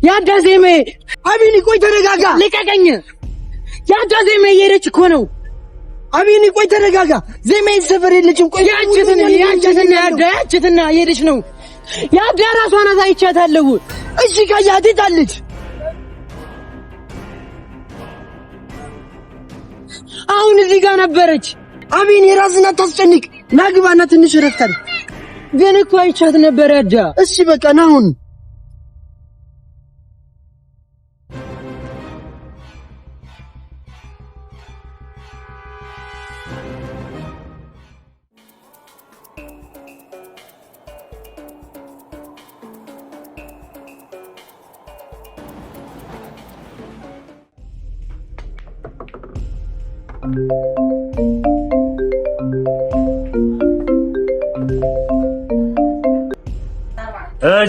ያዳዜሜ አቢኒ ቆይ ተረጋጋ ልቀቀኝ ያዳዜሜ እየሄደች እኮ ነው አቢኒ ቆይ ተረጋጋ ዜሜ ሰፈር የለችም ቆይ ያንቺትና እየሄደች ነው ያዳ ራሷን አሳይቻታለሁ እሺ ካያት ታለች አሁን እዚህ ጋር ነበረች አቢኒ ራስና ታስጨንቅ ናግባና ትንሽ ረፍታል ግን እኮ አይቻት ነበር ያዳ እሺ በቃ ናሁን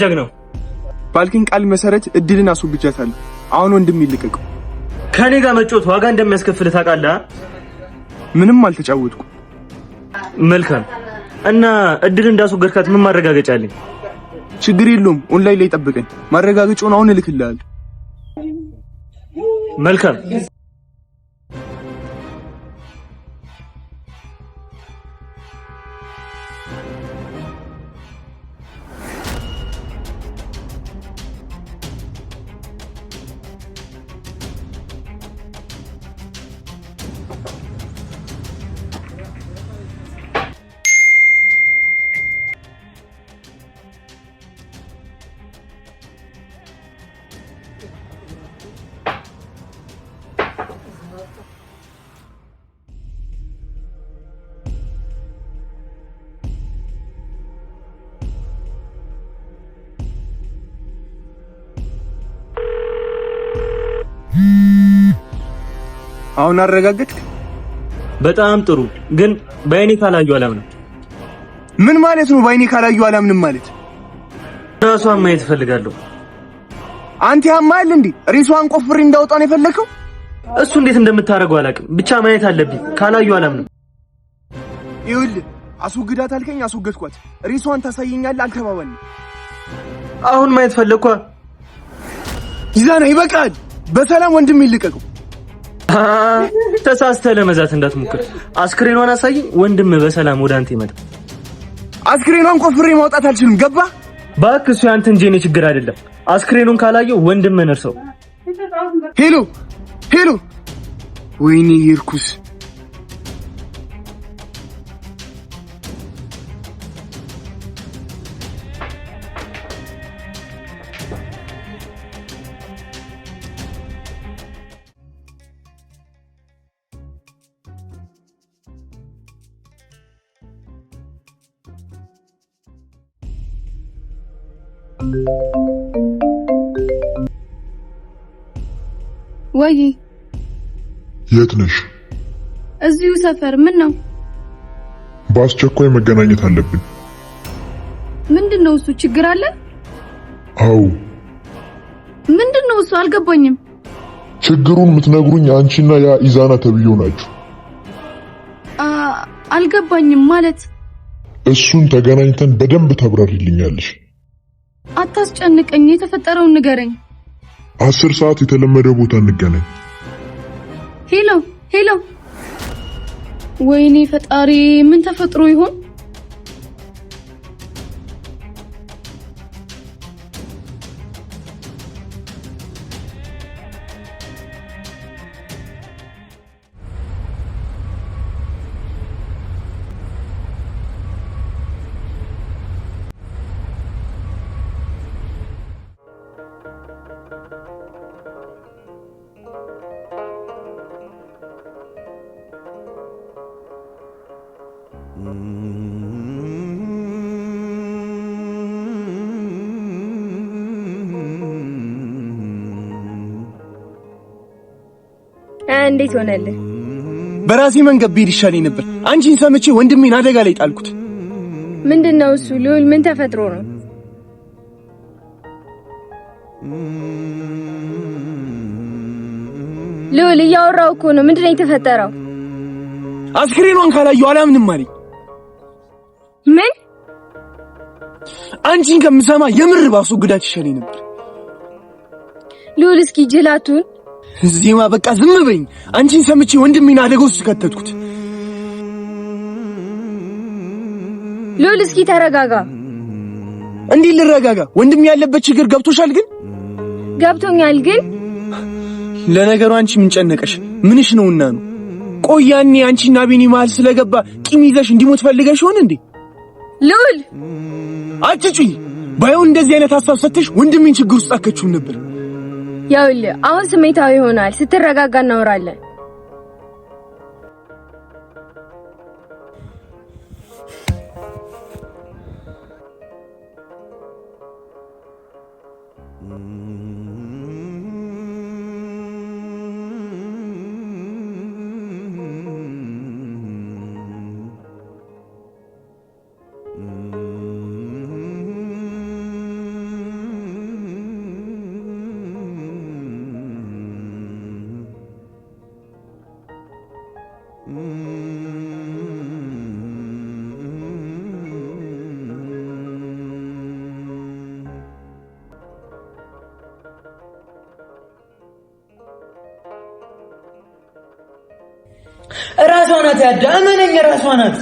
ጀግናው ባልኪን ቃል መሰረት እድልን አስወብጃታለሁ አሁን ወንድም ይልቀቀው ከኔ ጋር መጮት ዋጋ እንደሚያስከፍል ታውቃለህ ምንም አልተጫወትኩ መልካም እና እድል እንዳስወገድካት ምን ማረጋገጫ አለኝ ችግር የለውም ኦንላይን ላይ ጠብቀኝ ማረጋገጫውን አሁን እልክልሃለሁ መልካም አሁን አረጋግጥክ በጣም ጥሩ ግን በአይኔ ካላዩ አላምንም ምን ማለት ነው በአይኔ ካላዩ አላምንም ማለት ራሷን ማየት ፈልጋለሁ አንተ ያማል እንዴ ሪሷን ቆፍሪ እንዳወጣው ነው የፈለከው እሱ እንዴት እንደምታረጋው አላውቅም ብቻ ማየት አለብኝ ካላዩ አላምንም ይኸውልህ አስወግዳት አልከኝ አስወገድኳት ሪሷን ታሳየኛለህ አልተባባልንም አሁን ማየት ፈለኳ ይዛና ይበቃል በሰላም ወንድም ይልቀቀው ተሳስተህ ለመዛት እንዳትሞክር አስክሬኗን አሳየኝ ወንድም በሰላም ወደ አንተ ይመጣ አስክሬኗን ቆፍሬ ማውጣት አልችልም ገባ ባክ እሱ ያንተ እንጂ የኔ ችግር አይደለም አስክሬኑን ካላየው ወንድም ነርሰው ሄሎ ወይኔ ይርኩስ ወይ የት ነሽ? እዚሁ ሰፈር ምን ነው? በአስቸኳይ መገናኘት አለብን። ምንድነው እሱ ችግር አለ? አው ምንድነው እሱ አልገባኝም። ችግሩን የምትነግሩኝ አንቺና ያ ኢዛና ተብየው ናችሁ። አልገባኝም ማለት እሱን ተገናኝተን በደንብ ታብራሪልኛለሽ። አታስጨንቀኝ የተፈጠረውን ንገረኝ። 10 ሰዓት የተለመደ ቦታ እንገናኝ። ሄሎ ወይኔ ፈጣሪ ምን ተፈጥሮ ይሆን? እንዴት ሆነልህ? በራሴ መንገድ ብሄድ ይሻለኝ ነበር። አንቺን ሰምቼ ወንድሜን አደጋ ላይ ጣልኩት። ምንድነው እሱ? ልዑል ምን ተፈጥሮ ነው? ልዑል እያወራው እኮ ነው። ምንድነው የተፈጠረው? አስክሬኗን ካላየሁ አላምንም አለኝ። ምን? አንቺን ከምሰማ የምር ባስወግዳት ይሻለኝ ነበር። ልዑል እስኪ ጅላቱን ዜማ በቃ ዝም በይኝ። አንቺን ሰምቼ ወንድሜን አደጋ ውስጥ ከተትኩት። ልዑል እስኪ ተረጋጋ። እንዴ ልረጋጋ? ወንድሜ ያለበት ችግር ገብቶሻል? ግን ገብቶኛል። ግን ለነገሩ አንቺ ምን ጨነቀሽ? ምንሽ ነውና ነው? ቆይ ያኔ አንቺና ቢኒ መሃል ስለገባ ቂም ይዘሽ እንዲሞት ፈልገሽ ሆነ እንዴ? ልዑል አትጩኝ። ባይሆን እንደዚህ አይነት ሐሳብ ሰጥተሽ ወንድሜን ችግር ውስጥ አከችው ነበር። ያውልህ አሁን ስሜታዊ ይሆናል። ስትረጋጋ እናወራለን። ራሷ ናት ያዳመነኝ፣ ራሷ ናት።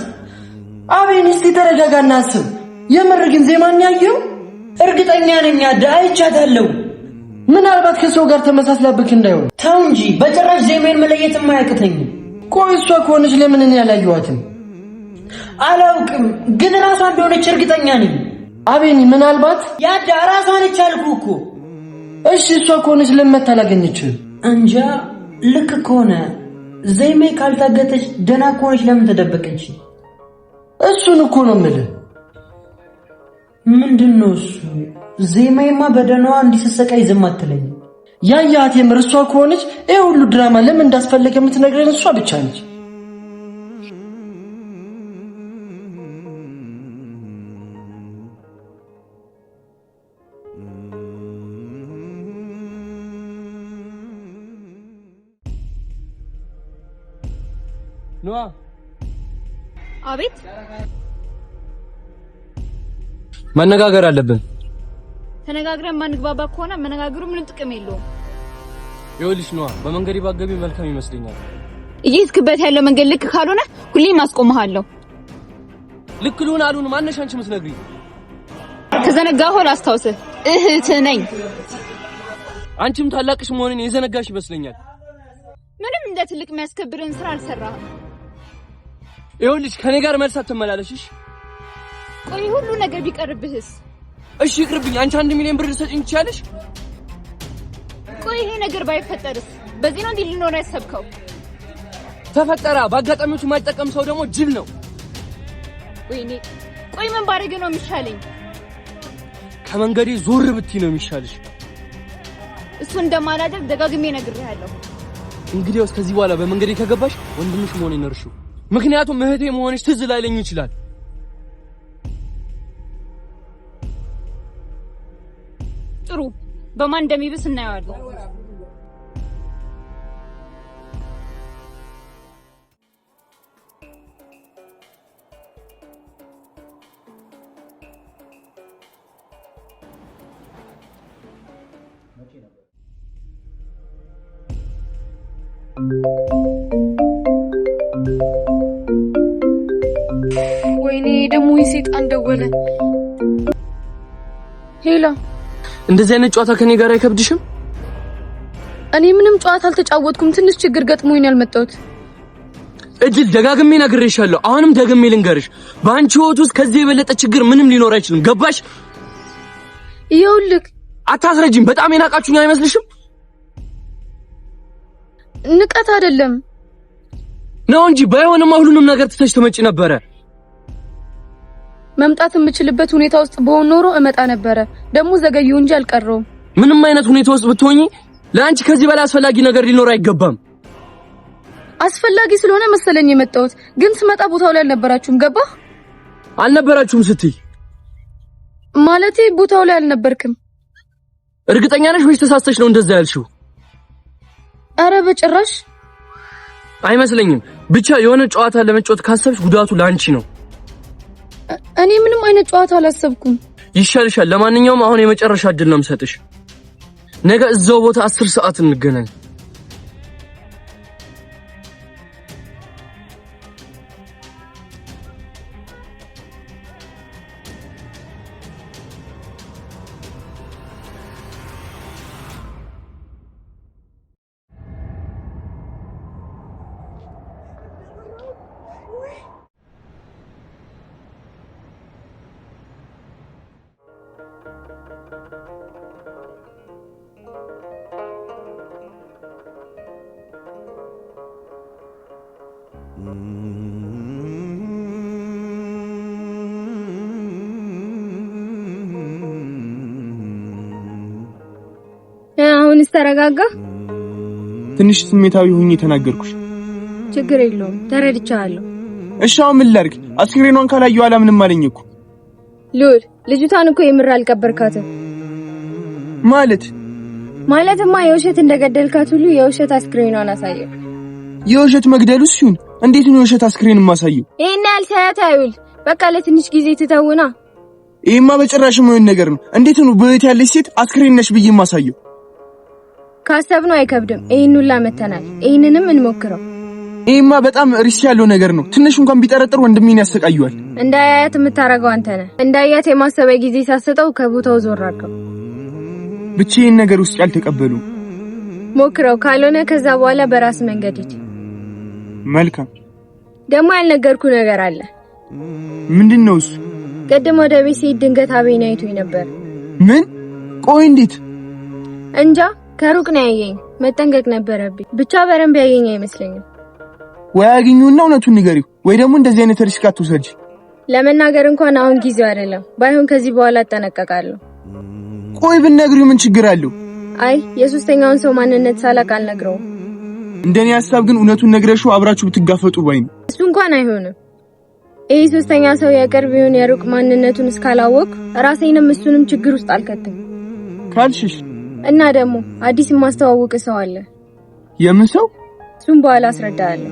አቤን እስቲ ተረጋጋና አስብ። የምር ግን ዜማን ያየው እርግጠኛ ነኝ አይቻታለሁ። ምናልባት ከሰው ጋር ተመሳስላብክ እንዳይሆን። ተው እንጂ በጭራሽ ዜማን መለየት የማያቅተኝ። ቆይ እሷ ከሆነች ለምን እኔ ያላየኋትም? አላውቅም፣ ግን ራሷ እንደሆነች እርግጠኛ ነኝ። አቤኒ ምናልባት ያዳ ራሷ ነች አልኩህ እኮ። እሺ እሷ ከሆነች ለምን ታላገኘችው? እንጃ። ልክ ከሆነ ዜሜ ካልታገተች ደና ከሆነች ለምን ተደበቀች? እሱን እኮ ነው የምልህ። ምንድነው እሱ? ዜሜማ በደናዋ እንዲሰሰቃይ ዝም አትለኝ። ያያት የምር እሷ ከሆነች ይሄ ሁሉ ድራማ ለምን እንዳስፈለገ የምትነግረን እሷ ብቻ ነች። ኖአ አቤት። መነጋገር አለብን። ተነጋግረን ማንግባባ ከሆነ መነጋገሩ ምንም ጥቅም የለውም። ይኸውልሽ ኖአ፣ በመንገድ ባገቢ መልካም ይመስለኛል። እየሄድክበት ያለው መንገድ ልክ ካልሆነ ሁሌም አስቆምሃለሁ። ልክ ልሁን አሉን ማነሽ አንቺ የምትነግሪኝ? ከዘነጋሁ ላስታውስህ፣ እህት ነኝ። አንቺም ታላቅሽ መሆኔን የዘነጋሽ ይመስለኛል። ምንም እንደ ትልቅ የሚያስከብርን ስራ አልሰራህም። ይኸውልሽ ከኔ ጋር መልስ አትመላለሽሽ። ቆይ ሁሉ ነገር ቢቀርብህስ? እሺ ይቅርብኝ። አንቺ 1 ሚሊዮን ብር ልትሰጪኝ ትችያለሽ? ቆይ ይሄ ነገር ባይፈጠርስ? በዚህ ነው እንዴ ሊኖር ያሰብከው? ተፈጠራ። በአጋጣሚዎች የማይጠቀም ሰው ደግሞ ጅል ነው። ወይኔ ቆይ ምን ባረግ ነው የሚሻለኝ? ከመንገዴ ዞር ብትይ ነው የሚሻልሽ። እሱ እንደማላደርግ ደጋግሜ ነግሬሃለሁ። እንግዲያውስ ከዚህ በኋላ በመንገዴ ከገባሽ ወንድምሽ መሆኔን እርሺው። ምክንያቱም እህቴ መሆንሽ ትዝ ላይለኝ ይችላል። ጥሩ፣ በማን እንደሚብስ እናየዋለን። ወይኔ ደግሞ የሰይጣን ደወለ። ሄሎ፣ እንደዚህ አይነት ጨዋታ ከኔ ጋር አይከብድሽም? እኔ ምንም ጨዋታ አልተጫወትኩም። ትንሽ ችግር ገጥሞኝ ያልመጣሁት። እጅል ደጋግሜ ነግሬሻለሁ። አሁንም ደግሜ ልንገርሽ፣ በአንቺ ህይወት ውስጥ ከዚህ የበለጠ ችግር ምንም ሊኖር አይችልም። ገባሽ? ይኸውልህ፣ አታስረጂም። በጣም የናቃችሁኝ አይመስልሽም? ንቀት አይደለም ነው እንጂ ባይሆንማ ሁሉንም ነገር ትተሽ ትመጪ ነበረ። መምጣት የምችልበት ሁኔታ ውስጥ በሆን ኖሮ እመጣ ነበረ። ደግሞ ዘገየሁ እንጂ አልቀረውም። ምንም አይነት ሁኔታ ውስጥ ብትሆኚ ለአንቺ ከዚህ በላይ አስፈላጊ ነገር ሊኖር አይገባም። አስፈላጊ ስለሆነ መሰለኝ የመጣሁት፣ ግን ስመጣ ቦታው ላይ አልነበራችሁም። ገባህ? አልነበራችሁም ስትይ ማለቴ ቦታው ላይ አልነበርክም። እርግጠኛ ነሽ ወይስ ተሳስተሽ ነው እንደዛ ያልሽው? አረ በጭራሽ አይመስለኝም። ብቻ የሆነ ጨዋታ ለመጫወት ካሰብሽ ጉዳቱ ለአንቺ ነው። እኔ ምንም አይነት ጨዋታ አላሰብኩም። ይሻልሻል። ለማንኛውም አሁን የመጨረሻ እድል ነው የምሰጥሽ። ነገ እዛው ቦታ 10 ሰዓት እንገናኝ። አሁንስ ተረጋጋ። ትንሽ ስሜታዊ ሆኜ ተናገርኩሽ። ችግር የለውም ተረድቻለሁ። እሺ አሁን ምን ላድርግ? አስክሬኗን ካላየሁ አላምንም አለኝ እኮ። ሉል ልጅቷን እኮ የምር አልቀበርካትም ማለትማ የውሸት እንደገደልካት ሁሉ የውሸት አስክሬኗን አሳየው። የውሸት መግደሉስ ይሁን እንዴት ነው የውሸት አስክሬን ማሳየው? ይሄን ያልሳያት አይውል በቃ ለትንሽ ጊዜ ትተውና። ይሄማ በጭራሽ የማይሆን ነገር ነው። እንዴት ነው በህይወት ያለች ሴት አስክሬን ነሽ ብዬ ማሳየው? ካሰብነው አይከብድም። ይሄን ሁላ መተናል። ይሄንንም እንሞክረው። ይሄማ በጣም ሪስክ ያለው ነገር ነው። ትንሽ እንኳን ቢጠረጥር ወንድሜን ያሰቃየዋል። እንዳያያት የምታረገው አንተ ነህ። እንዳያያት የማሰቢያ ጊዜ ሳሰጠው ከቦታው ዞር አድርገው። ብቻዬን ነገር ውስጥ ያልተቀበሉ ሞክረው። ካልሆነ ከዛ በኋላ በራስ መንገድ ሂድ። መልካም። ደግሞ ያልነገርኩ ነገር አለ። ምንድነው እሱ? ቀደም ወደ ቤት ሲሄድ ድንገት አቤን አይቶኝ ነበር። ምን? ቆይ እንዴት? እንጃ ከሩቅ ነው ያየኝ። መጠንቀቅ ነበረብኝ። ብቻ በረንብ ያየኝ አይመስለኝም። ወይ አግኙና እውነቱን ንገሪው፣ ወይ ደግሞ እንደዚህ አይነት ሪስክ አትውሰጂ። ለመናገር እንኳን አሁን ጊዜው አይደለም። ባይሆን ከዚህ በኋላ አጠነቀቃለሁ። ቆይ ብትነግሪው ምን ችግር አለው? አይ የሶስተኛውን ሰው ማንነት ሳላቅ አልነግረውም። እንደኔ ሐሳብ ግን እውነቱን ነግረሽው አብራችሁ ብትጋፈጡ ባይ ነው። እሱ እንኳን አይሆንም። ይሄ ሶስተኛ ሰው የቅርብ ይሁን የሩቅ ማንነቱን እስካላወቅ ራሴንም እሱንም ችግር ውስጥ አልከተም ካልሽሽ። እና ደግሞ አዲስ ማስተዋወቅ ሰው አለ። የምን ሰው? እሱን በኋላ አስረዳለሁ።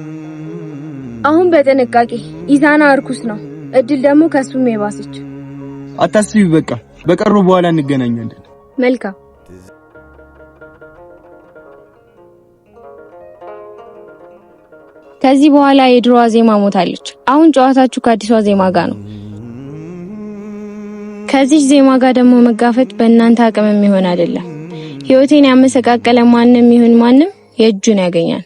አሁን በጥንቃቄ ኢዛና እርኩስ ነው። እድል ደግሞ ከሱም የባሰች። አታስቢ፣ በቃ በቀሩ በኋላ እንገናኛለን። መልካም። ከዚህ በኋላ የድሮዋ ዜማ ሞታለች። አሁን ጨዋታችሁ ከአዲሷ ዜማ ጋር ነው። ከዚህ ዜማ ጋር ደግሞ መጋፈጥ በእናንተ አቅም የሚሆን አይደለም። ህይወቴን ያመሰቃቀለ ማንንም ይሁን ማንም የእጁን ያገኛል።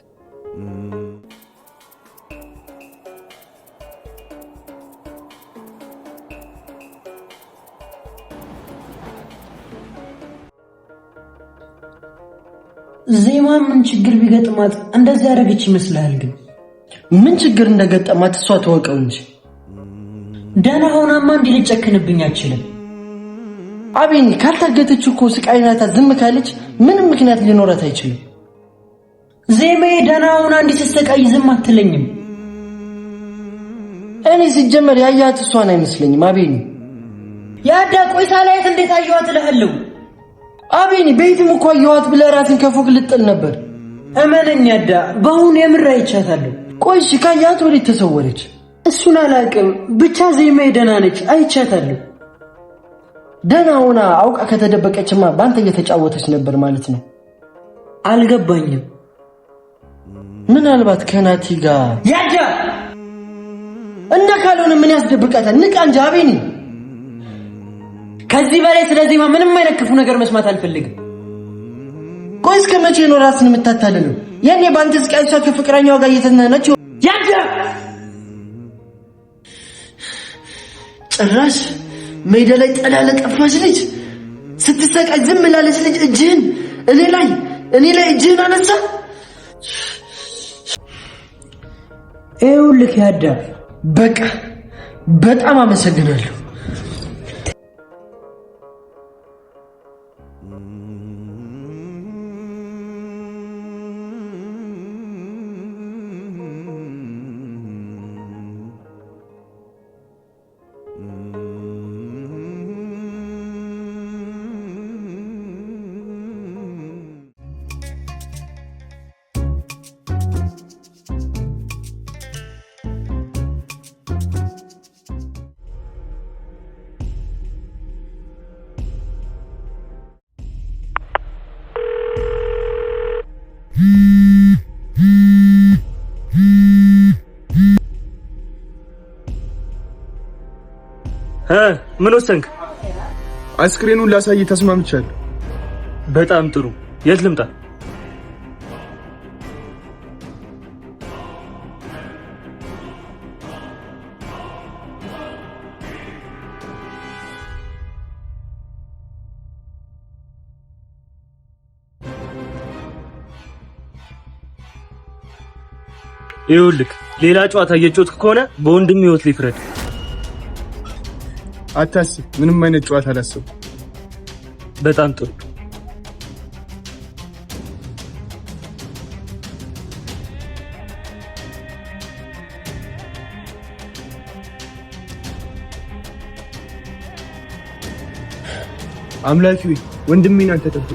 ዜማ ምን ችግር ቢገጥማት እንደዚህ ያደረገች ይመስላል? ግን ምን ችግር እንደገጠማት እሷ ተወቀው እንጂ ደህና ሆናማ እንዲልጨክንብኝ አችልም። አቤኒ ካልታገተች እኮ ስቃይናታ ዝም ካለች ምንም ምክንያት ሊኖራት አይችልም። ዜማ ደህና ሆና እንዲስተቃይ ዝም አትለኝም። እኔ ሲጀመር ያያት እሷን አይመስለኝም። አቤኒ ያዳ ቆይታ ላይት እንዴት አየዋት እልሃለሁ። አቤኒ ቤትም እኮ አየዋት ብለህ ራስን ከፎቅ ልጥል ነበር። እመነኝ ያዳ በአሁኑ የምር አይቻታለሁ። ቆይሽ ካያት ወዴት ተሰወረች? እሱን አላውቅም። ብቻ ዜማ ደህና ነች፣ አይቻታለሁ። ደህና ሆና አውቃ ከተደበቀችማ ባንተ እየተጫወተች ነበር ማለት ነው። አልገባኝም። ምናልባት ከናቲ ጋር ያዳ እና ካልሆነ ምን ያስደብቃታል? ንቃ እንጂ አቤኒ። ከዚህ በላይ ስለዚህ ምንም አይነት ክፉ ነገር መስማት አልፈልግም። ቆይ እስከ መቼ ነው ራስን የምታታልለው? የኔ ባንተ ስቃይ እሷ ከፍቅረኛዋ ጋር እየተናነች ያዳ ጭራሽ ሜዳ ላይ ጥላ ለጠፋች ልጅ ስትሰቃይ ዝም ላለች ልጅ እጅህን እኔ ላይ እጅህን አነሳ። ይኸውልህ ያዳ በቃ በጣም አመሰግናለሁ። ምን ወሰንክ? አስክሬኑን ላሳይ ተስማምቻለሁ። በጣም ጥሩ። የት ልምጣ? ይኸውልህ ሌላ ጨዋታ እየጮትክ ከሆነ በወንድም ህይወት ሊፍረድ። አታስብ፣ ምንም አይነት ጨዋታ አላሰብኩም። በጣም ጥሩ። አምላኪ ሆይ ወንድሜን አንተ ጠብቅ።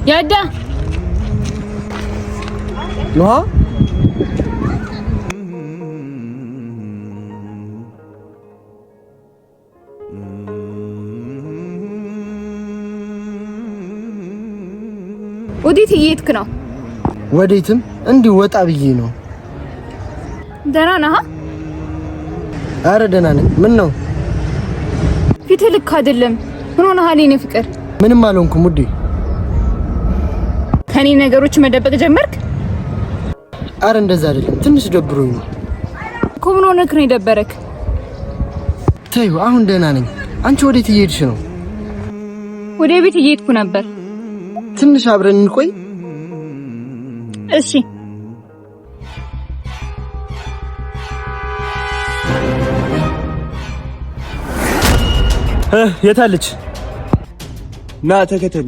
ያዳ ኖሃ ወዴት እየሄድክ ነው? ወዴትም እንዲህ ወጣ ብዬ ነው። ደህና ነህ? አረ ደህና ነኝ። ምን ነው ፊትህ ልክ አይደለም። ምን ሆነሃል የኔ ፍቅር? ምንም አልሆንኩም ውዴ። ከኔ ነገሮች መደበቅ ጀመርክ? አረ እንደዛ አይደለም፣ ትንሽ ደብሮኝ ነው። እኮ ምን ሆነክ ነው የደበረክ? ተይው፣ አሁን ደህና ነኝ። አንቺ ወዴት እየሄድሽ ነው? ወደ ቤት እየሄድኩ ነበር። ትንሽ አብረን እንቆይ። እሺ። የታለች? ና ተከተል።